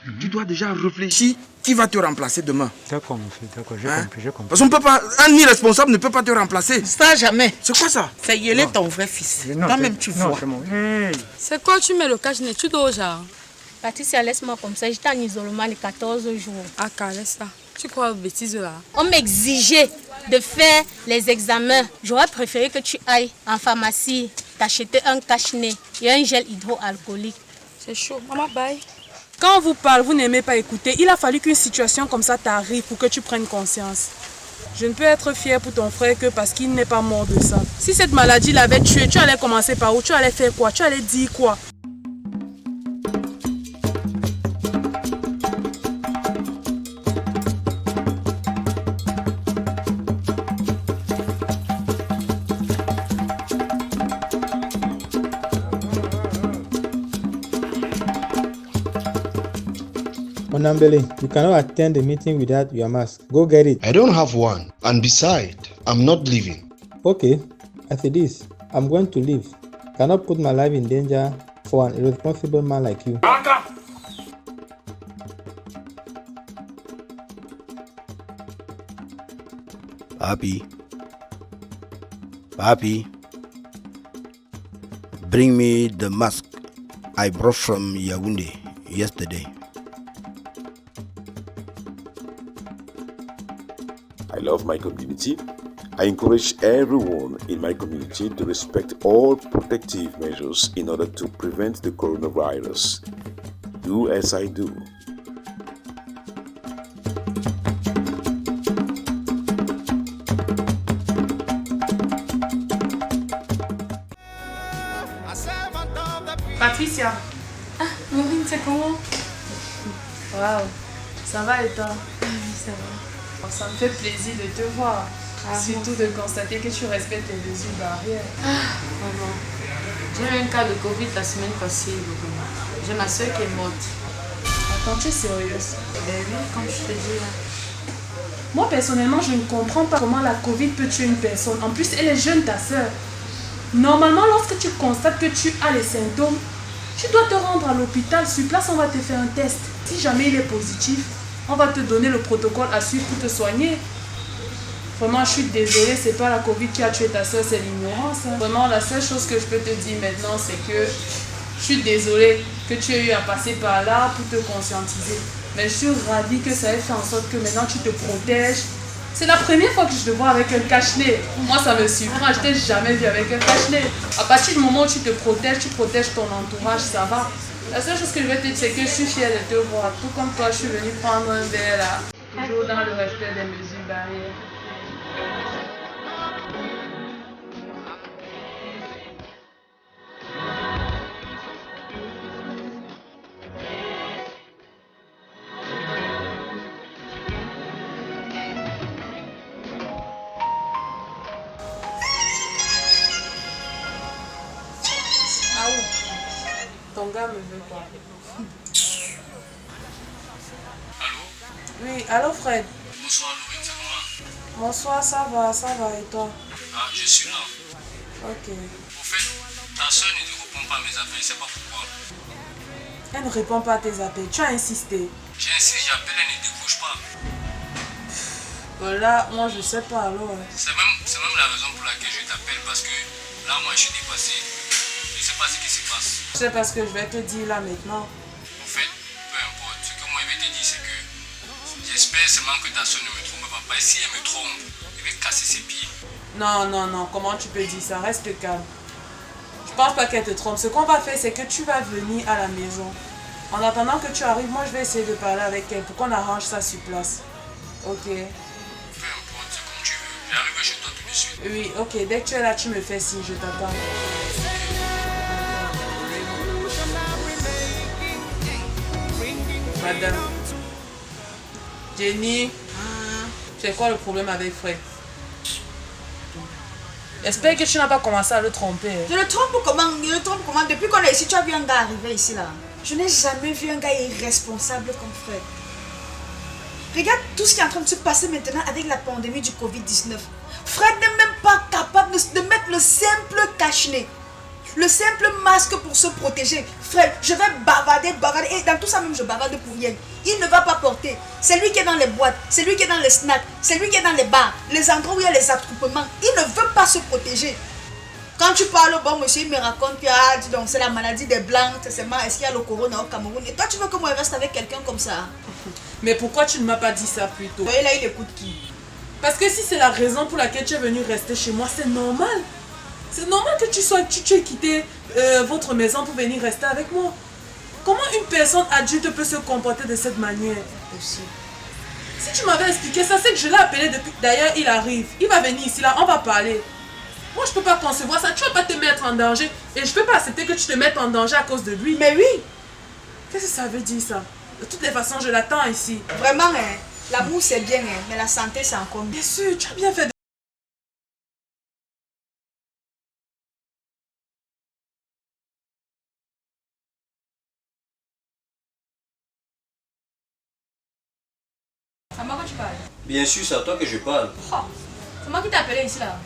Tu dois déjà réfléchir qui va te remplacer demain. D'accord, mon fils, d'accord, j'ai compris. Parce qu'on peut pas, un irresponsable ne peut pas te remplacer. Ça jamais. C'est quoi ça? C'est Yélé ton vrai fils. Toi-même tu vois. C'est quoi tu mets le cache-nez? Tu dors genre? Patricia, laisse-moi comme ça. J'étais en isolement les 14 jours. Ah, laisse ça. Tu crois aux bêtises là? On m'exigeait de faire les examens. J'aurais préféré que tu ailles en pharmacie, t'acheter un cache-nez et un gel hydroalcoolique. C'est chaud. Maman, bye. Quand on vous parle, vous n'aimez pas écouter. Il a fallu qu'une situation comme ça t'arrive pour que tu prennes conscience. Je ne peux être fière pour ton frère que parce qu'il n'est pas mort de ça. Si cette maladie l'avait tué, tu allais commencer par où? Tu allais faire quoi? Tu allais dire quoi? Onambele, you cannot attend the meeting without your mask. Go get it. I don't have one. And besides, I'm not leaving. Okay, as it is, I'm going to leave. Cannot put my life in danger for an irresponsible man like you. Papi, bring me the mask I brought from Yaoundé yesterday. I love my community. I encourage everyone in my community to respect all protective measures in order to prevent the coronavirus. Do as I do. Patricia. Ah, Maureen, c'est comment? Waouh, ça va et toi? Ça va. Ça me fait plaisir de te voir. Surtout de constater que tu respectes les mesures barrières. Maman, j'ai eu un cas de Covid la semaine passée. J'ai ma soeur qui est morte. Attends, tu es sérieuse? Ben oui, comme je te dis là. Moi personnellement, je ne comprends pas comment la Covid peut tuer une personne. En plus, elle est jeune, ta soeur. Normalement, lorsque tu constates que tu as les symptômes, tu dois te rendre à l'hôpital. Sur place, on va te faire un test. Si jamais il est positif, on va te donner le protocole à suivre pour te soigner. Vraiment, je suis désolée, c'est pas la Covid qui a tué ta soeur, c'est l'ignorance. Vraiment, la seule chose que je peux te dire maintenant, c'est que je suis désolée que tu aies eu à passer par là pour te conscientiser. Mais je suis ravie que ça ait fait en sorte que maintenant tu te protèges. C'est la première fois que je te vois avec un cache-nez. Moi, ça me surprend, je t'ai jamais vu avec un cache-nez. À partir du moment où tu te protèges, tu protèges ton entourage, ça va. La seule chose que je vais te dire, c'est que je suis fière de te voir. Tout comme toi, je suis venue prendre un verre là. Toujours dans le respect des mesures barrières. Ton gars me veut quoi? Allô? Oui, allô Fred? Bonsoir Laurine, c'est comment? Bonsoir, ça va et toi? Ah, je suis là. Ok. Au fait, ta soeur ne répond pas à mes appels, je sais pas pourquoi. Elle ne répond pas à tes appels, tu as insisté. J'ai insisté, j'appelle, elle ne décroche pas. Voilà, moi je sais pas alors. C'est même la raison pour laquelle je t'appelle, parce que là, moi je suis dépassé. Je sais pas ce qui se passe. C'est parce que je vais te dire là maintenant. En fait, peu importe, ce que moi je vais te dire, c'est que j'espère seulement que ta soeur ne me trompe pas. Et si elle me trompe, elle va casser ses pieds. Non, comment tu peux dire ça? Reste calme. Je pense pas qu'elle te trompe. Ce qu'on va faire, c'est que tu vas venir à la maison. En attendant que tu arrives, moi je vais essayer de parler avec elle pour qu'on arrange ça sur place. Ok? Peu importe, c'est comme tu veux. J'arrive chez toi tout de suite. Oui, ok. Dès que tu es là, tu me fais signe, je t'attends. Madame. Jenny. C'est quoi le problème avec Fred? J'espère que tu n'as pas commencé à le tromper. Je le trompe comment? Depuis qu'on est ici, tu as vu un gars arriver ici là. Je n'ai jamais vu un gars irresponsable comme Fred. Regarde tout ce qui est en train de se passer maintenant avec la pandémie du Covid-19. Fred n'est même pas capable de mettre le simple cache-nez. Le simple masque pour se protéger. Frère, je vais bavarder. Et dans tout ça même, je bavarde pour rien. Il ne va pas porter. C'est lui qui est dans les boîtes. C'est lui qui est dans les snacks. C'est lui qui est dans les bars. Les endroits où il y a les attroupements. Il ne veut pas se protéger. Quand tu parles au bon monsieur, il me raconte que dis donc, c'est la maladie des blancs. Est-ce qu'il y a le corona au Cameroun? Et toi, tu veux que moi je reste avec quelqu'un comme ça? Mais pourquoi tu ne m'as pas dit ça plus tôt? Et là, il écoute qui? Parce que si c'est la raison pour laquelle tu es venu rester chez moi, c'est normal. C'est normal que tu aies quitté votre maison pour venir rester avec moi. Comment une personne adulte peut se comporter de cette manière? Aussi. Si tu m'avais expliqué ça, c'est que je l'ai appelé depuis. D'ailleurs, il arrive. Il va venir ici, là, on va parler. Moi, je peux pas concevoir ça. Tu vas pas te mettre en danger. Et je peux pas accepter que tu te mettes en danger à cause de lui. Mais oui. Qu'est-ce que ça veut dire, ça? De toutes les façons, je l'attends ici. Vraiment, hein, l'amour c'est bien, hein, mais la santé c'est encore mieux. Bien sûr, tu as bien fait de... C'est à moi que tu parles. Bien sûr, c'est à toi que je parle. Oh, c'est moi qui t'ai appelé ici là.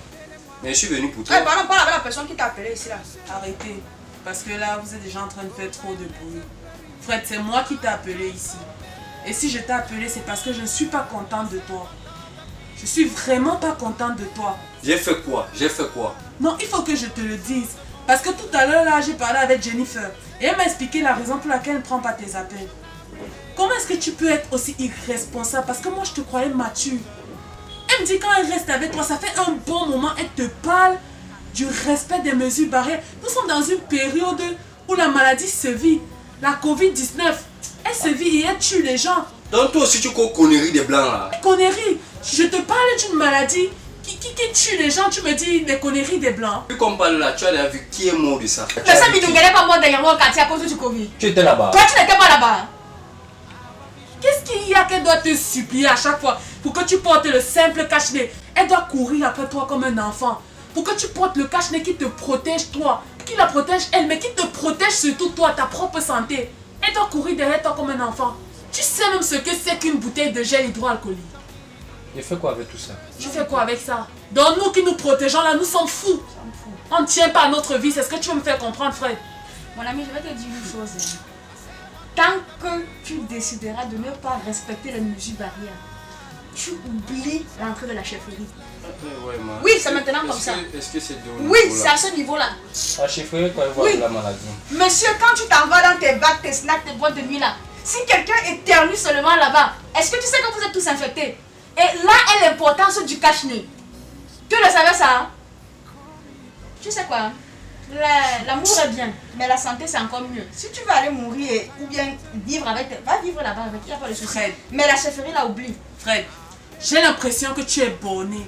Mais je suis venu pour toi. Ah, pardon, parle avec la personne qui t'a appelé ici là. Arrêtez. Parce que là, vous êtes déjà en train de faire trop de bruit. Fred, c'est moi qui t'ai appelé ici. Et si je t'ai appelé, c'est parce que je ne suis pas contente de toi. Je suis vraiment pas contente de toi. J'ai fait quoi? J'ai fait quoi? Non, il faut que je te le dise. Parce que tout à l'heure, là, j'ai parlé avec Jennifer. Et elle m'a expliqué la raison pour laquelle elle ne prend pas tes appels. Comment est-ce que tu peux être aussi irresponsable? Parce que moi, je te croyais mature. Elle me dit quand elle reste avec toi, ça fait un bon moment, elle te parle du respect des mesures barrières. Nous sommes dans une période où la maladie se vit. La Covid-19, elle se vit et elle tue les gens. Donc toi aussi tu crois conneries des blancs là? Conneries? Je te parle d'une maladie qui tue les gens, tu me dis des conneries des blancs. Vu qu'on parle là, tu as déjà vu qui est mort de ça? Mais ça, Bidou, n'est pas mort dernièrement au quartier à cause du Covid. Tu étais là-bas. Toi, tu n'étais pas là-bas. Qu'est-ce qu'il y a qu'elle doit te supplier à chaque fois pour que tu portes le simple cache-nez? Elle doit courir après toi comme un enfant. Pour que tu portes le cache-nez qui te protège toi. Qui la protège elle, mais qui te protège surtout toi, ta propre santé. Elle doit courir derrière toi comme un enfant. Tu sais même ce que c'est qu'une bouteille de gel hydroalcoolique. Et fais quoi avec tout ça? Tu fais quoi avec ça? Donc nous qui nous protégeons là, nous sommes fous. On ne tient pas à notre vie, c'est ce que tu veux me faire comprendre, frère. Mon ami, je vais te dire une chose. Tant que tu décideras de ne pas respecter les mesures barrières, tu oublies l'entrée de la chefferie. Ouais, oui, c'est maintenant comme ça. Est-ce que c'est de Oui, c'est à ce niveau-là. La chefferie, quand elle voit la maladie. Monsieur, quand tu t'en vas dans tes bacs, tes snacks, tes boîtes de nuit là, si quelqu'un éternue seulement là-bas, est-ce que tu sais que vous êtes tous infectés? Et là est l'importance du cache-nez. Tu le savais ça, hein? Tu sais quoi? L'amour est bien, mais la santé c'est encore mieux. Si tu veux aller mourir ou bien vivre avec, va vivre là-bas avec, il n'y a pas de souci. Fred. Mais la chefferie là, oublie. Fred, j'ai l'impression que tu es borné.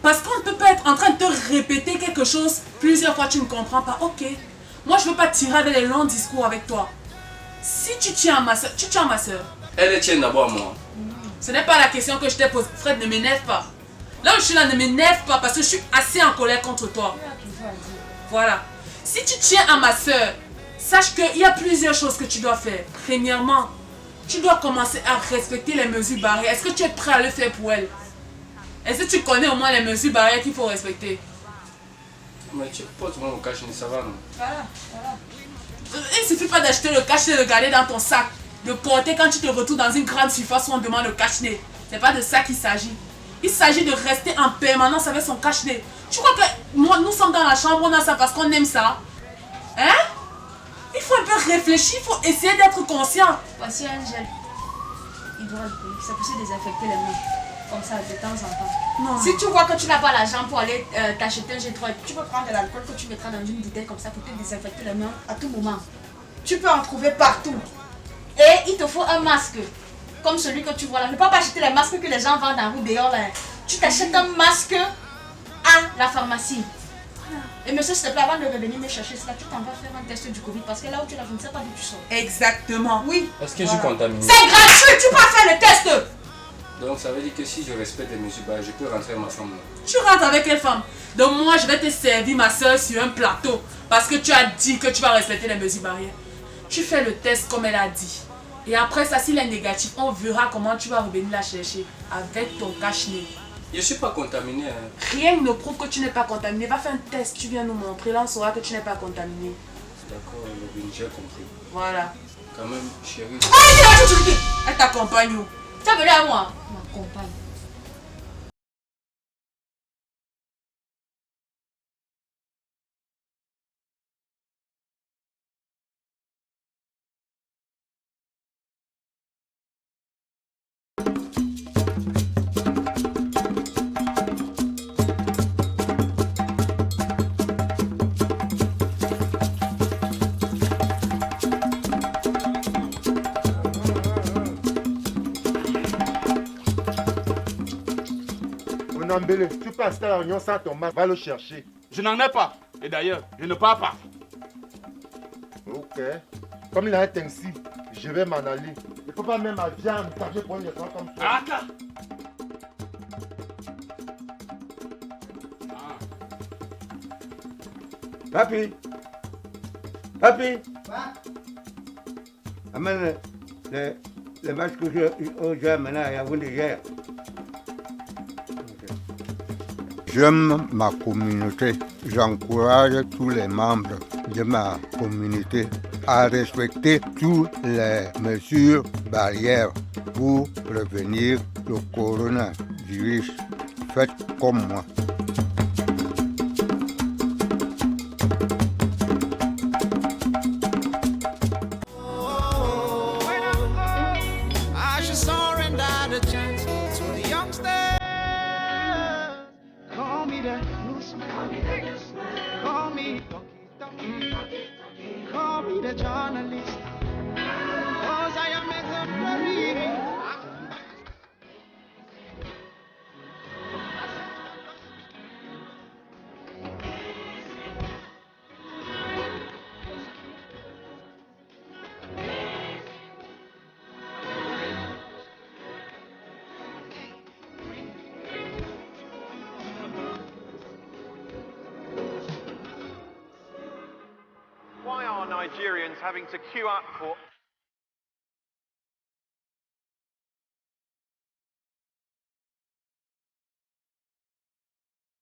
Parce qu'on ne peut pas être en train de te répéter quelque chose plusieurs fois, tu ne comprends pas. Ok, moi je ne veux pas tirer avec les longs discours avec toi. Si tu tiens à ma soeur, tu tiens à ma soeur. Elle tient d'abord à moi. Ce n'est pas la question que je t'ai posée. Fred, ne m'énerve pas. Là où je suis là, ne m'énerve pas parce que je suis assez en colère contre toi. Voilà. Si tu tiens à ma soeur, sache qu'il y a plusieurs choses que tu dois faire. Premièrement, tu dois commencer à respecter les mesures barrières. Est-ce que tu es prêt à le faire pour elle? Est-ce que tu connais au moins les mesures barrières qu'il faut respecter? Mais tu portes moi au cache-nez, ça va non? Voilà. Il ne suffit pas d'acheter le cache-nez, de le garder dans ton sac, de porter quand tu te retrouves dans une grande surface où on demande le cache-nez. Ce n'est pas de ça qu'il s'agit. Il s'agit de rester en permanence avec son cache-nez. Tu crois que moi, nous sommes dans la chambre, on a ça parce qu'on aime ça? Hein? Il faut un peu réfléchir, il faut essayer d'être conscient. Voici un gel hydroalcoolique, ça peut se désinfecter les mains. Comme ça, de temps en temps. Non. Si tu vois que tu n'as pas l'argent pour aller t'acheter un gel hydroalcoolique, tu peux prendre de l'alcool que tu mettras dans une bouteille comme ça pour te désinfecter les mains à tout moment. Tu peux en trouver partout. Et il te faut un masque. Comme celui que tu vois là. Ne pas acheter les masques que les gens vendent en rue dehors là. Tu t'achètes un masque à la pharmacie. Et monsieur, s'il te plaît, avant de revenir me chercher cela, tu t'en vas faire un test du Covid parce que là où tu es là, je ne sais pas d'où tu sors. Exactement. Oui. Est-ce que je suis contaminé? C'est gratuit, tu peux faire le test. Donc ça veut dire que si je respecte les mesures, bah, je peux rentrer avec ma femme là. Tu rentres avec quelle femme? Donc moi, je vais te servir ma soeur sur un plateau parce que tu as dit que tu vas respecter les mesures barrières. Tu fais le test comme elle a dit. Et après ça, s'il est négatif, on verra comment tu vas revenir la chercher avec ton cache-nez. Je ne suis pas contaminé. Hein. Rien ne prouve que tu n'es pas contaminé. Va faire un test, tu viens nous montrer. Là, on saura que tu n'es pas contaminé. D'accord, j'ai compris. Voilà. Quand même, chérie. Elle t'accompagne où? Tu as venu à moi. M'accompagne. Nambele, tu passes à la réunion sans ton masque, va le chercher. Je n'en ai pas. Et d'ailleurs, je ne pars pas. Ok. Comme il a un taxi, je vais m'en aller. Il ne faut pas même à viande, t'as pour une leçon comme ça. Attends. Papi. Papi. Amène le match que j'ai maintenant à Yaoundé hier. J'aime ma communauté. J'encourage tous les membres de ma communauté à respecter toutes les mesures barrières pour prévenir le coronavirus. Faites comme moi. Why are Nigerians having to queue up for